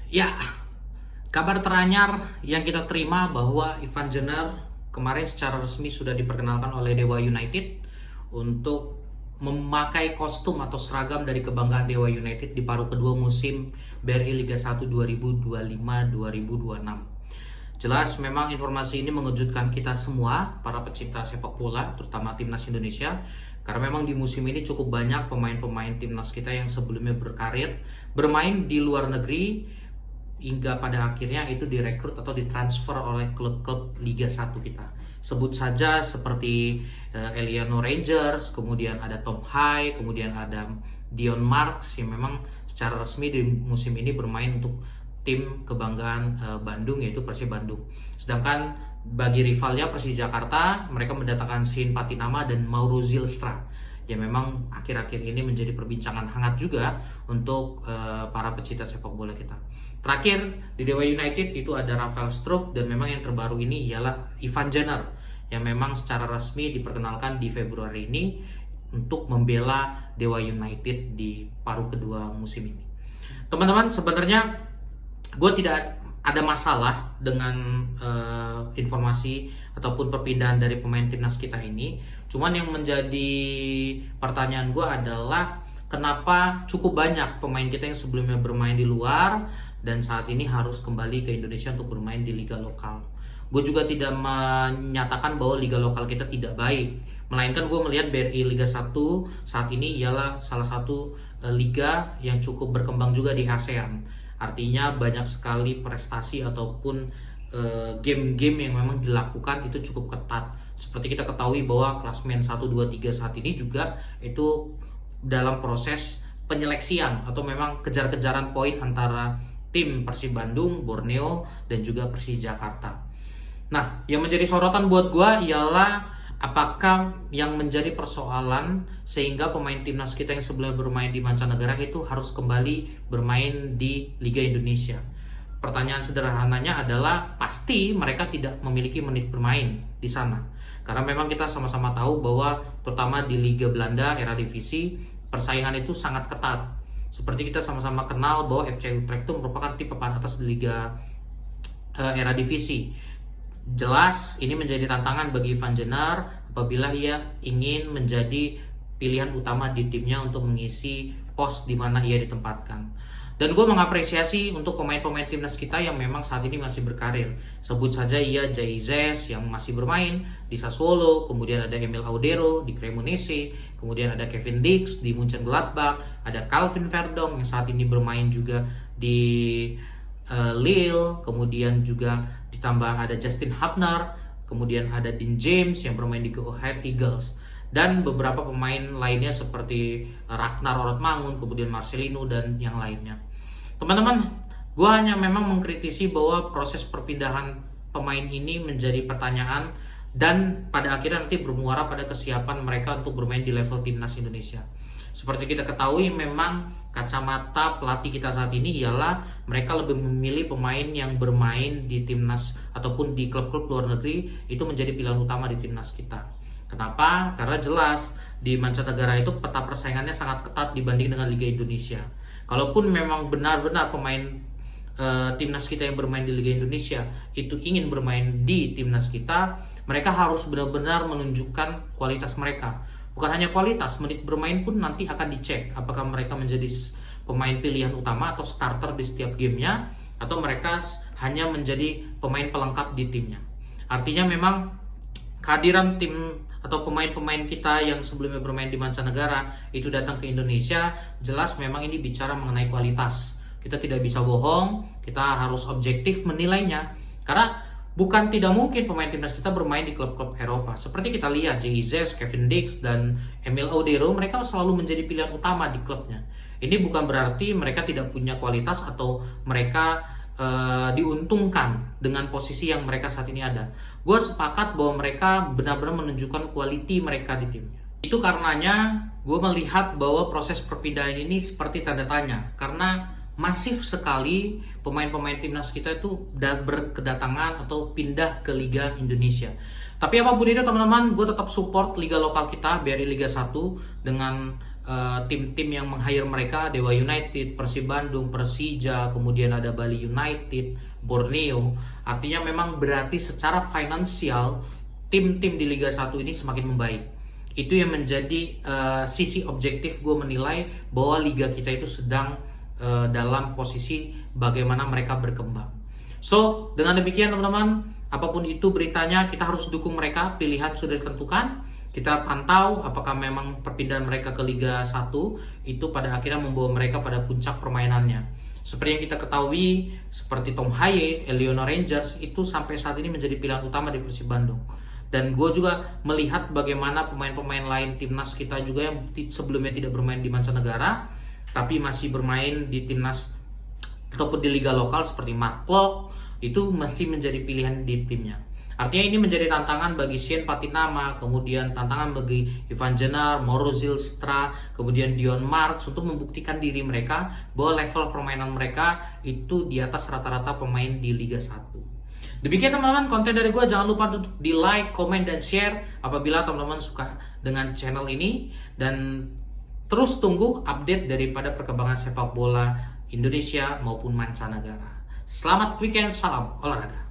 Ya, kabar teranyar yang kita terima bahwa Ivan Jenner kemarin secara resmi sudah diperkenalkan oleh Dewa United untuk memakai kostum atau seragam dari kebanggaan Dewa United di paruh kedua musim BRI Liga 1 2025-2026. Jelas memang informasi ini mengejutkan kita semua, para pecinta sepak bola, terutama timnas Indonesia. Karena memang di musim ini cukup banyak pemain-pemain timnas kita yang sebelumnya berkarir, bermain di luar negeri, hingga pada akhirnya itu direkrut atau ditransfer oleh klub-klub Liga 1 kita. Sebut saja seperti Eliano Rangers, kemudian ada Tom Hai, kemudian ada Dion Marks yang memang secara resmi di musim ini bermain untuk tim kebanggaan Bandung, yaitu Persib Bandung. Sedangkan bagi rivalnya Persija Jakarta, mereka mendatangkan Shin Patinama dan Mauro Zylstra yang memang akhir-akhir ini menjadi perbincangan hangat juga untuk para pecinta sepak bola kita. Terakhir di Dewa United itu ada Rafael Struijk, dan memang yang terbaru ini ialah Ivan Jenner yang memang secara resmi diperkenalkan di Februari ini untuk membela Dewa United di paruh kedua musim ini. Teman-teman, sebenarnya gue tidak ada masalah dengan informasi ataupun perpindahan dari pemain timnas kita ini. Cuman yang menjadi pertanyaan gue adalah kenapa cukup banyak pemain kita yang sebelumnya bermain di luar dan saat ini harus kembali ke Indonesia untuk bermain di liga lokal. Gue juga tidak menyatakan bahwa liga lokal kita tidak baik, melainkan gue melihat BRI Liga 1 saat ini ialah salah satu liga yang cukup berkembang juga di ASEAN. Artinya banyak sekali prestasi ataupun game-game yang memang dilakukan itu cukup ketat. Seperti kita ketahui bahwa klasmen 1, 2, 3 saat ini juga itu dalam proses penyeleksian atau memang kejar-kejaran poin antara tim Persib Bandung, Borneo, dan juga Persija Jakarta. Nah, yang menjadi sorotan buat gue ialah apakah yang menjadi persoalan sehingga pemain timnas kita yang sebelumnya bermain di mancanegara itu harus kembali bermain di Liga Indonesia? Pertanyaan sederhananya adalah pasti mereka tidak memiliki menit bermain di sana. Karena memang kita sama-sama tahu bahwa terutama di Liga Belanda era divisi persaingan itu sangat ketat. Seperti kita sama-sama kenal bahwa FC Utrecht itu merupakan tim papan atas di Liga era divisi. Jelas ini menjadi tantangan bagi Ivan Jenner apabila ia ingin menjadi pilihan utama di timnya untuk mengisi pos di mana ia ditempatkan. Dan gue mengapresiasi untuk pemain-pemain timnas kita yang memang saat ini masih berkarir. Sebut saja ia Jaizes yang masih bermain di Sassuolo, kemudian ada Emil Audero di Cremonese, kemudian ada Kevin Dix di Mönchengladbach, ada Calvin Verdong yang saat ini bermain juga di Lille, kemudian juga ditambah ada Justin Hubner, kemudian ada Dean James yang bermain di Go Ahead Eagles, dan beberapa pemain lainnya seperti Ragnar Orotmangun, kemudian Marcelino, dan yang lainnya. Teman-teman, gue hanya memang mengkritisi bahwa proses perpindahan pemain ini menjadi pertanyaan dan pada akhirnya nanti bermuara pada kesiapan mereka untuk bermain di level timnas Indonesia. Seperti kita ketahui, memang kacamata pelatih kita saat ini ialah mereka lebih memilih pemain yang bermain di timnas ataupun di klub-klub luar negeri itu menjadi pilihan utama di timnas kita. Kenapa? Karena jelas di mancanegara itu peta persaingannya sangat ketat dibanding dengan Liga Indonesia. Kalaupun memang benar-benar pemain timnas kita yang bermain di Liga Indonesia itu ingin bermain di timnas kita, mereka harus benar-benar menunjukkan kualitas mereka. Bukan hanya kualitas, menit bermain pun nanti akan dicek apakah mereka menjadi pemain pilihan utama atau starter di setiap gamenya, atau mereka hanya menjadi pemain pelengkap di timnya. Artinya memang kehadiran tim atau pemain-pemain kita yang sebelumnya bermain di mancanegara itu datang ke Indonesia, jelas memang ini bicara mengenai kualitas. Kita tidak bisa bohong, kita harus objektif menilainya. Karena bukan tidak mungkin pemain timnas kita bermain di klub-klub Eropa. Seperti kita lihat Jaizes, Kevin Dix, dan Emil Audero, mereka selalu menjadi pilihan utama di klubnya. Ini bukan berarti mereka tidak punya kualitas atau mereka diuntungkan dengan posisi yang mereka saat ini ada. Gue sepakat bahwa mereka benar-benar menunjukkan quality mereka di timnya. Itu karenanya gue melihat bahwa proses perpindahan ini seperti tanda tanya, karena masif sekali pemain-pemain timnas kita itu berkedatangan atau pindah ke Liga Indonesia. Tapi apapun itu teman-teman, gue tetap support liga lokal kita, BRI Liga 1 dengan tim-tim yang meng-hire mereka, Dewa United, Persib Bandung, Persija, kemudian ada Bali United, Borneo. Artinya memang berarti secara finansial tim-tim di Liga 1 ini semakin membaik. Itu yang menjadi sisi objektif gue menilai bahwa liga kita itu sedang dalam posisi bagaimana mereka berkembang. So, dengan demikian teman-teman, apapun itu beritanya, kita harus dukung mereka. Pilihan sudah ditentukan. Kita pantau apakah memang perpindahan mereka ke Liga 1 itu pada akhirnya membawa mereka pada puncak permainannya. Seperti yang kita ketahui, seperti Tom Haye, Eleona Rangers itu sampai saat ini menjadi pilihan utama di Persib Bandung. Dan gue juga melihat bagaimana pemain-pemain lain timnas kita juga yang sebelumnya tidak bermain di mancanegara, tapi masih bermain di timnas ataupun di liga lokal seperti Mark Klok, itu masih menjadi pilihan di timnya. Artinya ini menjadi tantangan bagi Shane Patinama, kemudian tantangan bagi Ivan Jenar, Mauro Zylstra, kemudian Dion Marks untuk membuktikan diri mereka bahwa level permainan mereka itu di atas rata-rata pemain di Liga 1. Demikian teman-teman konten dari gue, jangan lupa untuk di like, komen, dan share apabila teman-teman suka dengan channel ini, dan terus tunggu update daripada perkembangan sepak bola Indonesia maupun mancanegara. Selamat weekend, salam olahraga.